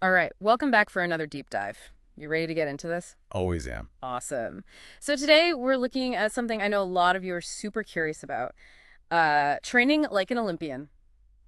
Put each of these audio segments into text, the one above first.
All right, welcome back for another deep dive. You ready to get into this? Always am. Awesome. So today we're looking at something I know a lot of you are super curious about. Training like an Olympian,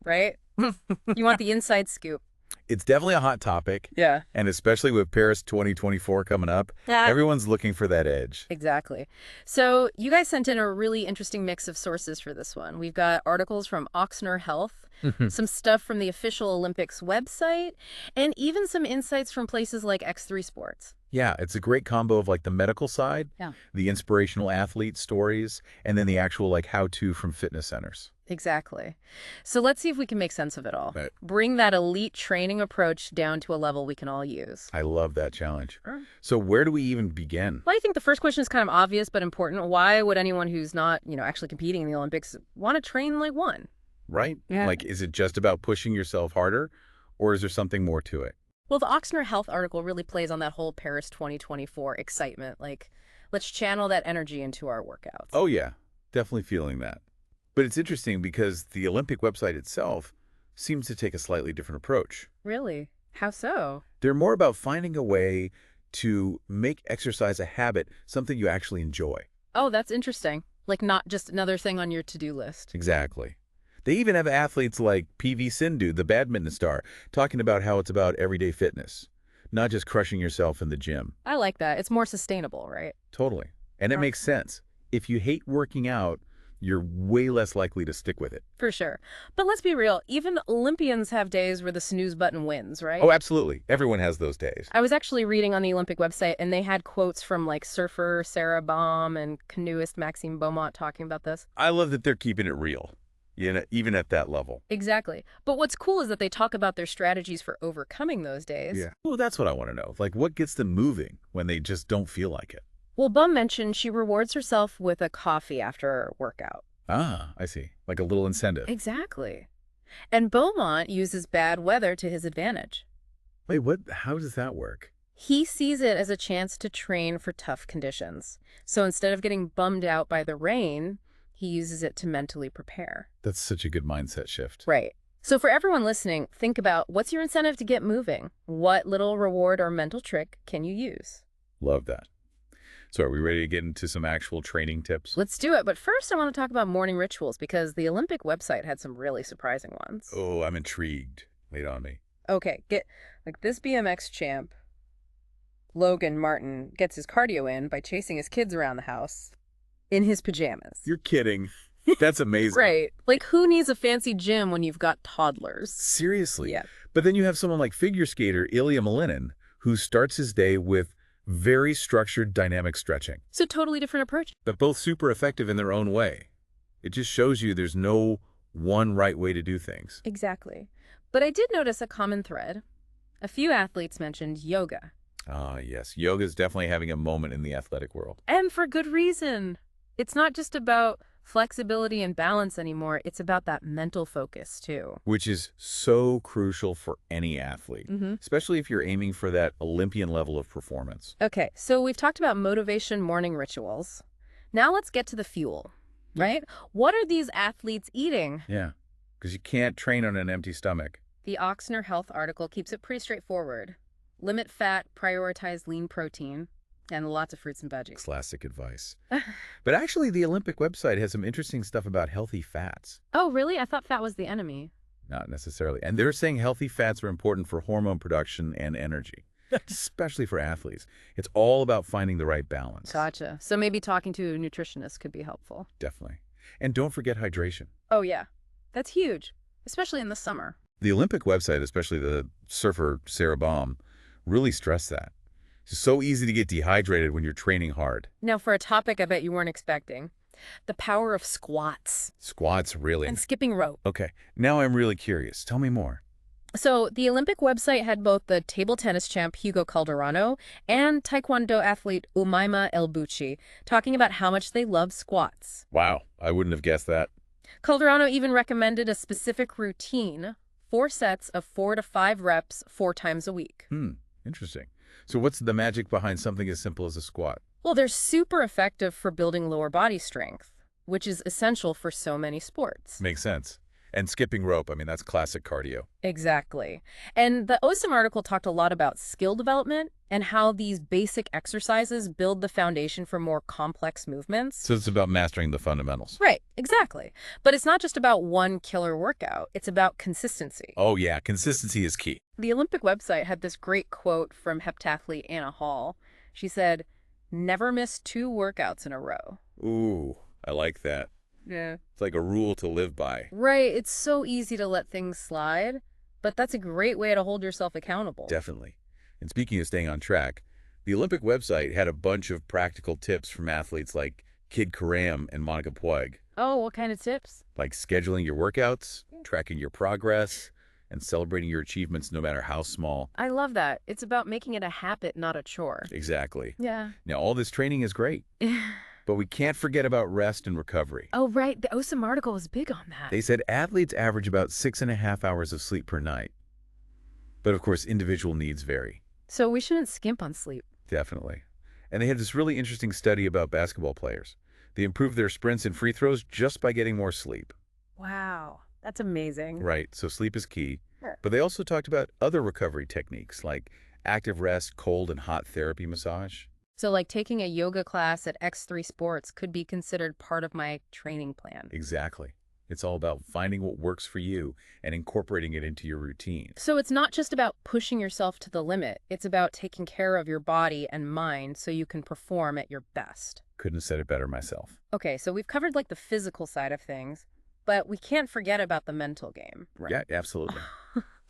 right? You want the inside scoop. It's definitely a hot topic, Yeah. and especially with Paris 2024 coming up, Yeah. everyone's looking for that edge. Exactly. So you guys sent in a really interesting mix of sources for this one. We've got articles from Oxner Health, Mhm. some stuff from the official Olympics website, and even some insights from places like X3 Sports. Yeah, it's a great combo of like the medical side, Yeah. the inspirational athlete stories, and then the actual like how-to from fitness centers. Exactly. So let's see if we can make sense of it all. Right. Bring that elite training approach down to a level we can all use. I love that challenge. Sure. So where do we even begin? Well, I think the first question is kind of obvious but important. Why would anyone who's not, actually competing in the Olympics want to train like one? Right? Yeah. Like, is it just about pushing yourself harder, or is there something more to it? Well, the Oxner Health article really plays on that whole Paris 2024 excitement. Like, let's channel that energy into our workouts. Oh yeah, definitely feeling that. But it's interesting because the Olympic website itself seems to take a slightly different approach. Really? How so? They're more about finding a way to make exercise a habit, something you actually enjoy. Oh, that's interesting. Like, not just another thing on your to-do list. Exactly. They even have athletes like PV Sindhu, the badminton star, talking about how it's about everyday fitness, not just crushing yourself in the gym. I like that. It's more sustainable, right? Totally. And it Huh. makes sense. If you hate working out, you're way less likely to stick with it. For sure. But let's be real, even Olympians have days where the snooze button wins, right? Oh, absolutely. Everyone has those days. I was actually reading on the Olympic website, and they had quotes from like surfer Sarah Baum and canoeist Maxime Beaumont talking about this. I love that they're keeping it real, even at that level. Exactly. But what's cool is that they talk about their strategies for overcoming those days. Yeah. Well, that's what I want to know. Like, what gets them moving when they just don't feel like it? Well, Bum mentioned she rewards herself with a coffee after her workout. Ah, I see. Like a little incentive. Exactly. And Beaumont uses bad weather to his advantage. Wait, what? How does that work? He sees it as a chance to train for tough conditions. So instead of getting bummed out by the rain, he uses it to mentally prepare. That's such a good mindset shift. Right. So for everyone listening, think about what's your incentive to get moving? What little reward or mental trick can you use? Love that. So are we ready to get into some actual training tips? Let's do it. But first, I want to talk about morning rituals because the Olympic website had some really surprising ones. Oh, I'm intrigued. Lay it on me. Okay, get like this BMX champ, Logan Martin, gets his cardio in by chasing his kids around the house in his pajamas. You're kidding. That's amazing. Right. Like, who needs a fancy gym when you've got toddlers? Seriously. Yeah. But then you have someone like figure skater Ilya Malinin, who starts his day with very structured dynamic stretching, So totally different approach. but both super effective in their own way. It just shows you there's no one right way to do things. Exactly. But I did notice a common thread. A few athletes mentioned yoga. Ah, yes. Yoga is definitely having a moment in the athletic world. And for good reason. It's not just about flexibility and balance anymore. It's about that mental focus, too. Which is so crucial for any athlete, especially if you're aiming for that Olympian level of performance. Okay, so we've talked about motivation morning rituals. Now let's get to the fuel, right? What are these athletes eating? Yeah, because you can't train on an empty stomach. The Oxner Health article keeps it pretty straightforward. Limit fat, prioritize lean protein, and lots of fruits and veggies. Classic advice. But actually, the Olympic website has some interesting stuff about healthy fats. Oh, really? I thought fat was the enemy. Not necessarily. And they're saying healthy fats are important for hormone production and energy, especially for athletes. It's all about finding the right balance. Gotcha. So maybe talking to a nutritionist could be helpful. Definitely. And don't forget hydration. Oh, yeah. That's huge, especially in the summer. The Olympic website, especially the surfer Sarah Baum, really stressed that. It's so easy to get dehydrated when you're training hard. Now, for a topic I bet you weren't expecting, the power of squats Squats, really. and skipping rope. Okay, now I'm really curious. Tell me more. So the Olympic website had both the table tennis champ Hugo Calderano and Taekwondo athlete Umaima El Buchi talking about how much they love squats. Wow, I wouldn't have guessed that. Calderano even recommended a specific routine, 4 sets of 4 to 5 reps 4 times a week. Interesting. So what's the magic behind something as simple as a squat? Well, they're super effective for building lower body strength, which is essential for so many sports. Makes sense. And skipping rope, I mean, that's classic cardio. Exactly. And the OSIM article talked a lot about skill development and how these basic exercises build the foundation for more complex movements. So it's about mastering the fundamentals. Right, exactly. But it's not just about one killer workout, it's about consistency. Oh, yeah, consistency is key. The Olympic website had this great quote from heptathlete Anna Hall. She said, "Never miss 2 workouts in a row." Ooh, I like that. Yeah. It's like a rule to live by. Right, it's so easy to let things slide, but that's a great way to hold yourself accountable. Definitely. And speaking of staying on track, the Olympic website had a bunch of practical tips from athletes like Kid Karam and Monica Puig, Oh, what kind of tips? like scheduling your workouts, tracking your progress, and celebrating your achievements no matter how small. I love that. It's about making it a habit, not a chore. Exactly. Yeah. Now, all this training is great, but we can't forget about rest and recovery. Oh, right. The OSIM article was big on that. They said athletes average about 6.5 hours of sleep per night. But of course, individual needs vary. So we shouldn't skimp on sleep. Definitely. And they had this really interesting study about basketball players. They improved their sprints and free throws just by getting more sleep. Wow, that's amazing. Right, so sleep is key. Sure. But they also talked about other recovery techniques like active rest, cold and hot therapy massage. So like taking a yoga class at X3 Sports could be considered part of my training plan. Exactly. It's all about finding what works for you and incorporating it into your routine. So it's not just about pushing yourself to the limit. It's about taking care of your body and mind so you can perform at your best. Couldn't have said it better myself. Okay, so we've covered like the physical side of things, but we can't forget about the mental game. Right. Yeah, absolutely.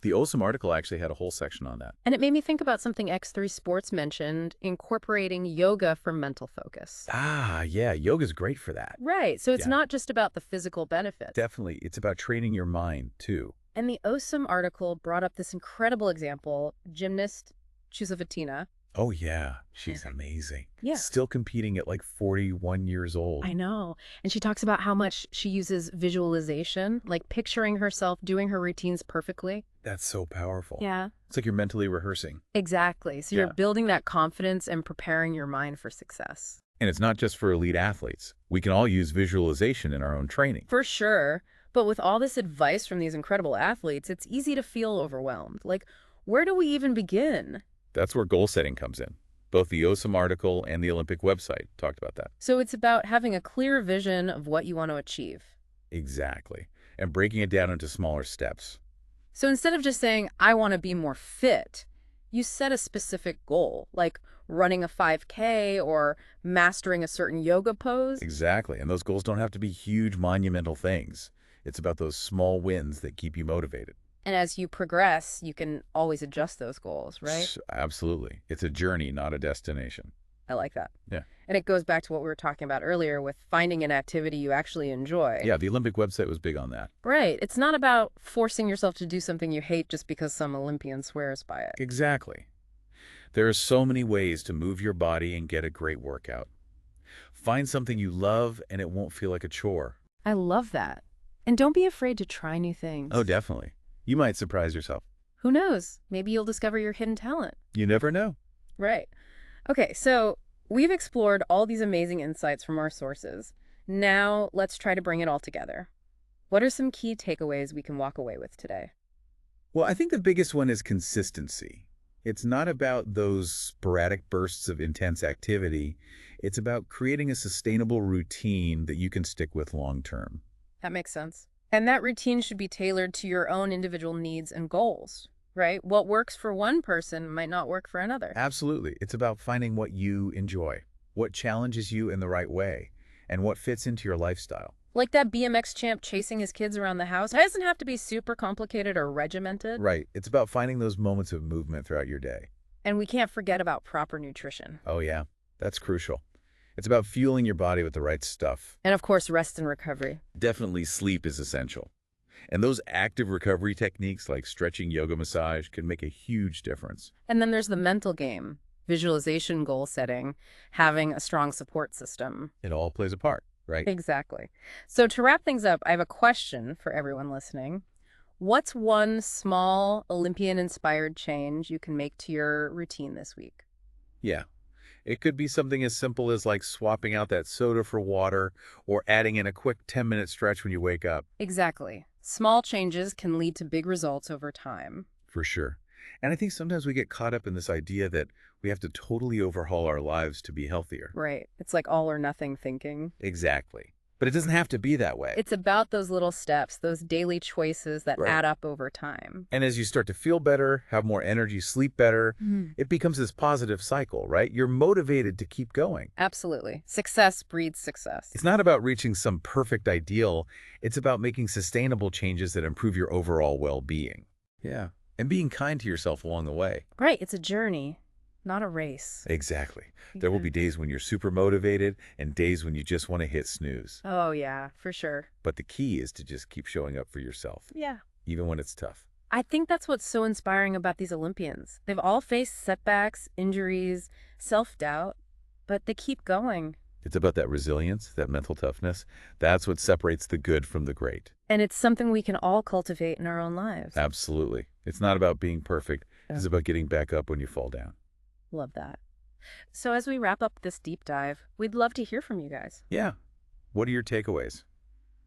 The OSIM article actually had a whole section on that. And it made me think about something X3 Sports mentioned, incorporating yoga for mental focus. Ah, yeah, yoga's great for that. Right, so it's Yeah. not just about the physical benefits. Definitely. It's about training your mind, too. And the OSIM article brought up this incredible example, gymnast Chusovitina. Oh, yeah. She's amazing. Yeah. Still competing at like 41 years old. I know. And she talks about how much she uses visualization, like picturing herself doing her routines perfectly. That's so powerful. Yeah. It's like you're mentally rehearsing. Exactly. So Yeah. you're building that confidence and preparing your mind for success. And it's not just for elite athletes. We can all use visualization in our own training. For sure. But with all this advice from these incredible athletes, it's easy to feel overwhelmed. Like, where do we even begin? That's where goal setting comes in. Both the OSIM article and the Olympic website talked about that. So it's about having a clear vision of what you want to achieve. Exactly. And breaking it down into smaller steps. So instead of just saying, I want to be more fit, you set a specific goal, like running a 5K or mastering a certain yoga pose. Exactly. And those goals don't have to be huge, monumental things. It's about those small wins that keep you motivated. And as you progress, you can always adjust those goals, right? Absolutely. It's a journey, not a destination. I like that. Yeah. And it goes back to what we were talking about earlier with finding an activity you actually enjoy. Yeah, the Olympic website was big on that. Right. It's not about forcing yourself to do something you hate just because some Olympian swears by it. Exactly. There are so many ways to move your body and get a great workout. Find something you love and it won't feel like a chore. I love that. And don't be afraid to try new things. Oh, definitely. You might surprise yourself. Who knows? Maybe you'll discover your hidden talent. You never know. Right. Okay, so we've explored all these amazing insights from our sources. Now let's try to bring it all together. What are some key takeaways we can walk away with today? Well, I think the biggest one is consistency. It's not about those sporadic bursts of intense activity. It's about creating a sustainable routine that you can stick with long term. That makes sense. And that routine should be tailored to your own individual needs and goals, right? What works for one person might not work for another. Absolutely. It's about finding what you enjoy, what challenges you in the right way, and what fits into your lifestyle. Like that BMX champ chasing his kids around the house. It doesn't have to be super complicated or regimented. Right. It's about finding those moments of movement throughout your day. And we can't forget about proper nutrition. Oh, yeah. That's crucial. It's about fueling your body with the right stuff. And of course, rest and recovery. Definitely sleep is essential. And those active recovery techniques like stretching, yoga, massage can make a huge difference. And then there's the mental game, visualization, goal setting, having a strong support system. It all plays a part, right? Exactly. So to wrap things up, I have a question for everyone listening. What's one small Olympian-inspired change you can make to your routine this week? Yeah. It could be something as simple as like swapping out that soda for water or adding in a quick 10-minute stretch when you wake up. Exactly. Small changes can lead to big results over time. For sure. And I think sometimes we get caught up in this idea that we have to totally overhaul our lives to be healthier. Right. It's like all or nothing thinking. Exactly. But it doesn't have to be that way. It's about those little steps, those daily choices that Right. add up over time. And as you start to feel better, have more energy, sleep better, Mm. it becomes this positive cycle, right? You're motivated to keep going. Absolutely. Success breeds success. It's not about reaching some perfect ideal. It's about making sustainable changes that improve your overall well-being. Yeah. And being kind to yourself along the way. Right. It's a journey, not a race. Exactly. There will Yeah. be days when you're super motivated and days when you just want to hit snooze. Oh, yeah, for sure. But the key is to just keep showing up for yourself, Yeah. even when it's tough. I think that's what's so inspiring about these Olympians. They've all faced setbacks, injuries, self-doubt, but they keep going. It's about that resilience, that mental toughness. That's what separates the good from the great. And it's something we can all cultivate in our own lives. Absolutely. It's not about being perfect. Yeah. It's about getting back up when you fall down. Love that. So as we wrap up this deep dive, we'd love to hear from you guys. Yeah. What are your takeaways?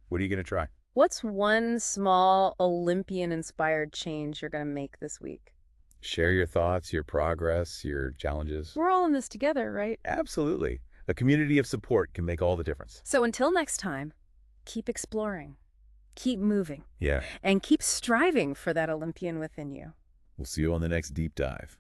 What are you going to try? What's one small Olympian-inspired change you're going to make this week? Share your thoughts, your progress, your challenges. We're all in this together, right? Absolutely. A community of support can make all the difference. So until next time, keep exploring, keep moving, Yeah. and keep striving for that Olympian within you. We'll see you on the next deep dive.